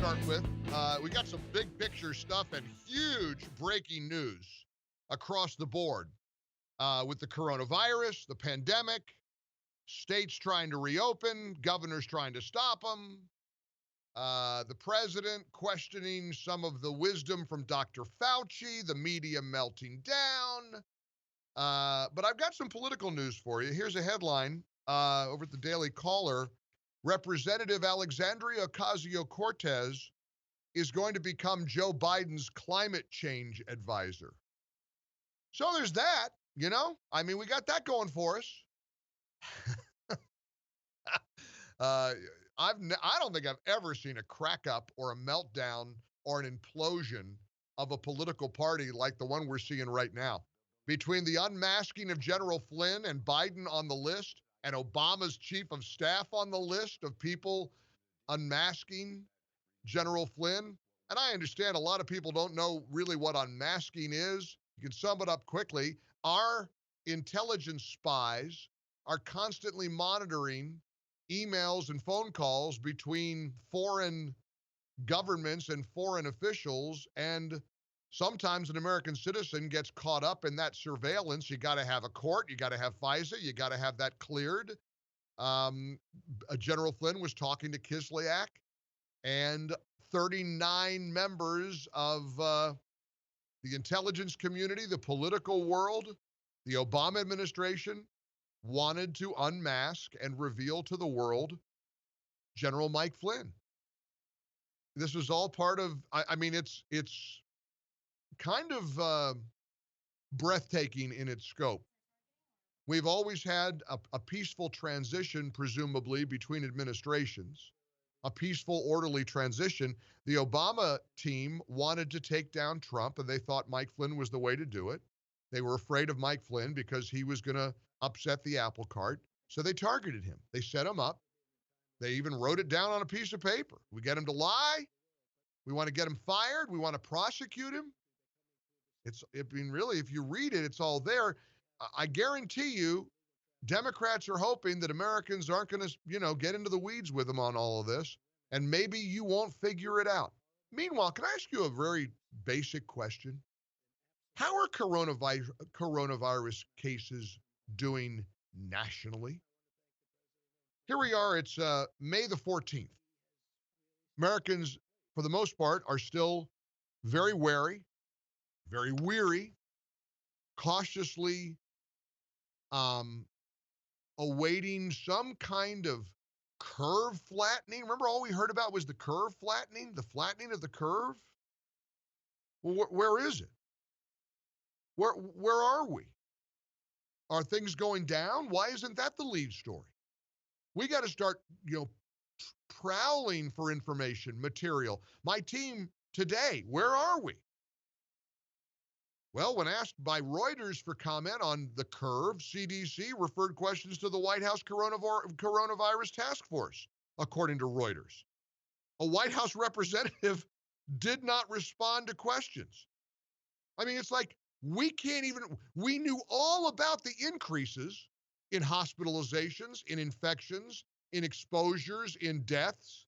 start with. We got some big picture stuff and huge breaking news across the board with the coronavirus, the pandemic, states trying to reopen, governors trying to stop them, the president questioning some of the wisdom from Dr. Fauci, the media melting down. But I've got some political news for you. Here's a headline over at the Daily Caller. Representative Alexandria Ocasio-Cortez is going to become Joe Biden's climate change advisor. So there's that, you know? I mean, we got that going for us. I don't think I've ever seen a crack up or a meltdown or an implosion of a political party like the one we're seeing right now. Between the unmasking of General Flynn and Biden on the list and Obama's chief of staff on the list of people unmasking General Flynn. And I understand a lot of people don't know really what unmasking is. You can sum it up quickly. Our intelligence spies are constantly monitoring emails and phone calls between foreign governments and foreign officials, and sometimes an American citizen gets caught up in that surveillance. You got to have a court, you got to have FISA, you got to have that cleared. General Flynn was talking to Kislyak, and 39 members of the intelligence community, the political world, the Obama administration wanted to unmask and reveal to the world General Mike Flynn. This was all part of, I mean, it's kind of breathtaking in its scope. We've always had a peaceful transition, presumably, between administrations, a peaceful, orderly transition. The Obama team wanted to take down Trump, and they thought Mike Flynn was the way to do it. They were afraid of Mike Flynn because he was going to upset the apple cart, so they targeted him. They set him up. They even wrote it down on a piece of paper. We get him to lie. We want to get him fired. We want to prosecute him. Really, if you read it, it's all there. I guarantee you, Democrats are hoping that Americans aren't going to, get into the weeds with them on all of this, and maybe you won't figure it out. Meanwhile, can I ask you a very basic question? How are coronavirus cases doing nationally? Here we are, it's May the 14th. Americans, for the most part, are still very wary, very weary, cautiously awaiting some kind of curve flattening. Remember, all we heard about was the curve flattening, the flattening of the curve? Well, where is it? Where are we? Are things going down? Why isn't that the lead story? We got to start, prowling for information, material. My team today, where are we? Well, when asked by Reuters for comment on the curve, CDC referred questions to the White House coronavirus task force, according to Reuters. A White House representative did not respond to questions. I mean, it's like we knew all about the increases in hospitalizations, in infections, in exposures, in deaths.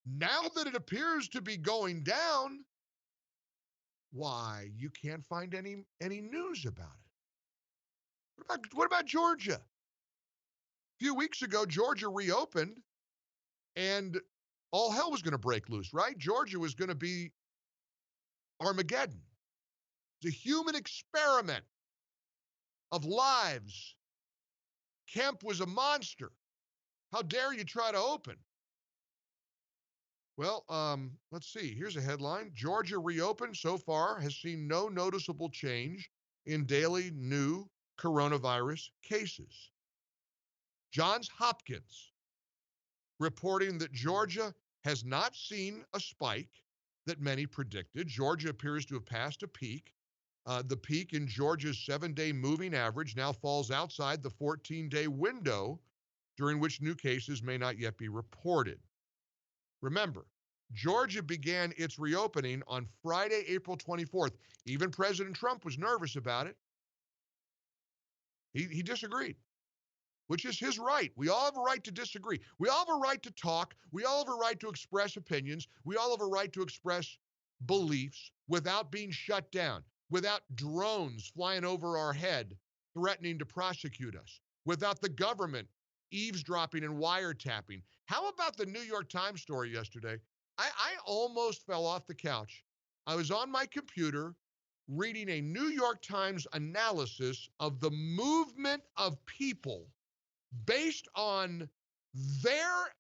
Now that it appears to be going down, why, you can't find any news about it. What about Georgia? A few weeks ago, Georgia reopened, and all hell was going to break loose, right? Georgia was going to be Armageddon. It's a human experiment of lives. Kemp was a monster. How dare you try to open? Well, let's see. Here's a headline. Georgia reopened so far has seen no noticeable change in daily new coronavirus cases. Johns Hopkins reporting that Georgia has not seen a spike that many predicted. Georgia appears to have passed a peak. The peak in Georgia's 7-day moving average now falls outside the 14-day window during which new cases may not yet be reported. Remember, Georgia began its reopening on Friday, April 24th. Even President Trump was nervous about it. He disagreed. which is his right. We all have a right to disagree. We all have a right to talk. We all have a right to express opinions. We all have a right to express beliefs without being shut down, without drones flying over our head threatening to prosecute us, without the government eavesdropping and wiretapping. How about the New York Times story yesterday? I almost fell off the couch. I was on my computer reading a New York Times analysis of the movement of people based on their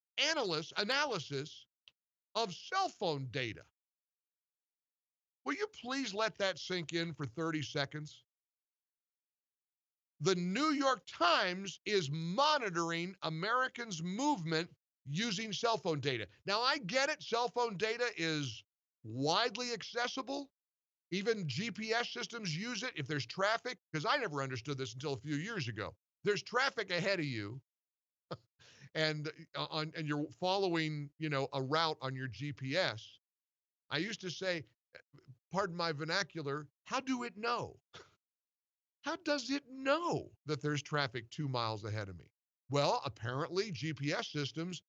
analysis of cell phone data. Will you please let that sink in for 30 seconds? The New York Times is monitoring Americans' movement using cell phone data. Now, I get it. Cell phone data is widely accessible. Even GPS systems use it if there's traffic, because I never understood this until a few years ago. There's traffic ahead of you, and you're following, a route on your GPS. I used to say, pardon my vernacular, how do it know? How does it know that there's traffic 2 miles ahead of me? Well, apparently GPS systems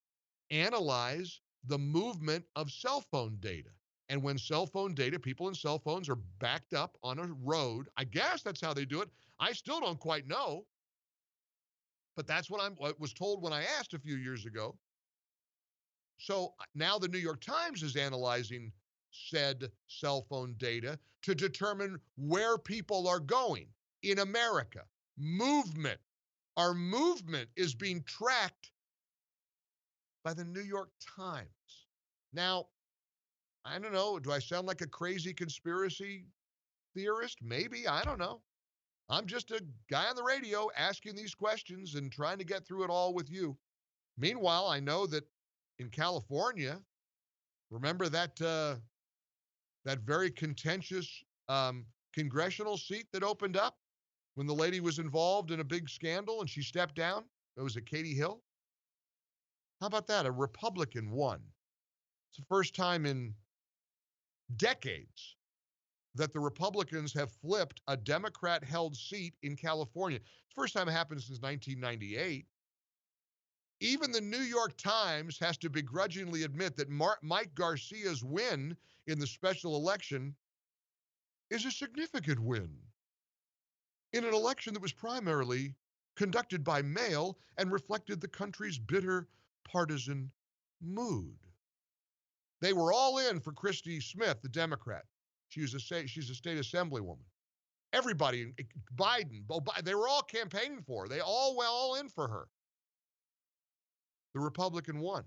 analyze the movement of cell phone data. And when cell phone data, people in cell phones are backed up on a road, I guess that's how they do it. I still don't quite know. But that's what I was told when I asked a few years ago. So now the New York Times is analyzing said cell phone data to determine where people are going in America. Movement. Our movement is being tracked by the New York Times. Now, I don't know. Do I sound like a crazy conspiracy theorist? Maybe. I don't know. I'm just a guy on the radio asking these questions and trying to get through it all with you. Meanwhile, I know that in California, remember that that very contentious congressional seat that opened up when the lady was involved in a big scandal and she stepped down? It was at Katie Hill. How about that? A Republican won. It's the first time in decades that the Republicans have flipped a Democrat-held seat in California. It's the first time it happened since 1998. Even the New York Times has to begrudgingly admit that Mike Garcia's win in the special election is a significant win in an election that was primarily conducted by mail and reflected the country's bitter partisan mood. They were all in for Christy Smith, the Democrat. She's a state assemblywoman. Everybody, Biden, they were all campaigning for her. They all were all in for her. The Republican won.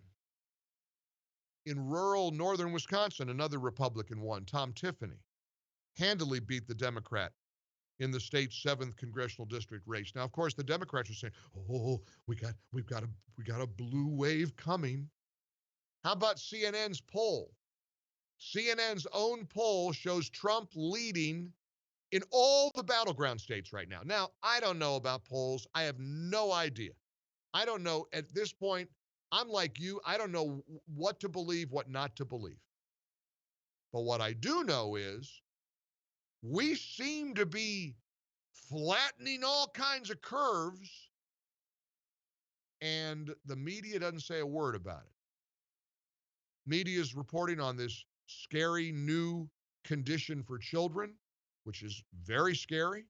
In rural northern Wisconsin, another Republican won, Tom Tiffany, handily beat the Democrat in the state's 7th congressional district race. Now, of course, the Democrats are saying, "Oh, we've got a blue wave coming." How about CNN's poll? CNN's own poll shows Trump leading in all the battleground states right now. Now, I don't know about polls. I have no idea. I don't know. At this point, I'm like you. I don't know what to believe, what not to believe. But what I do know is we seem to be flattening all kinds of curves, and the media doesn't say a word about it. Media is reporting on this scary new condition for children, which is very scary.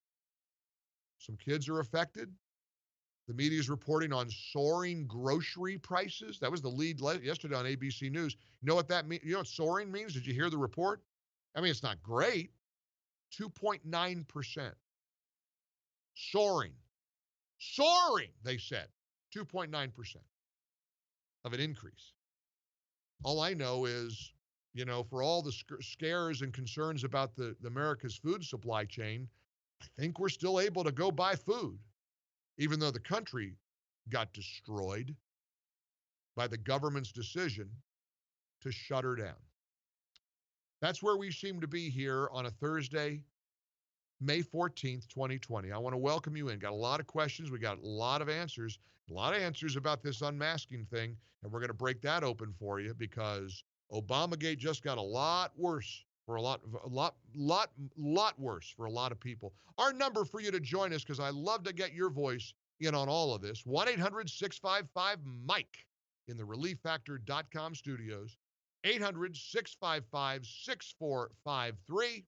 Some kids are affected. The media is reporting on soaring grocery prices. That was the lead yesterday on ABC News. You know what that means? You know what soaring means? Did you hear the report? I mean, it's not great. 2.9%. Soaring. Soaring, they said. 2.9% of an increase. All I know is, for all the scares and concerns about the America's food supply chain, I think we're still able to go buy food, even though the country got destroyed by the government's decision to shut her down. That's where we seem to be here on a Thursday, May 14th, 2020. I want to welcome you in. Got a lot of questions. We got a lot of answers about this unmasking thing, and we're going to break that open for you because Obamagate just got a lot worse for a lot worse for a lot of people. Our number for you to join us, because I love to get your voice, in on all of this. 1-800-655-MIKE in the ReliefFactor.com studios. 800-655-6453.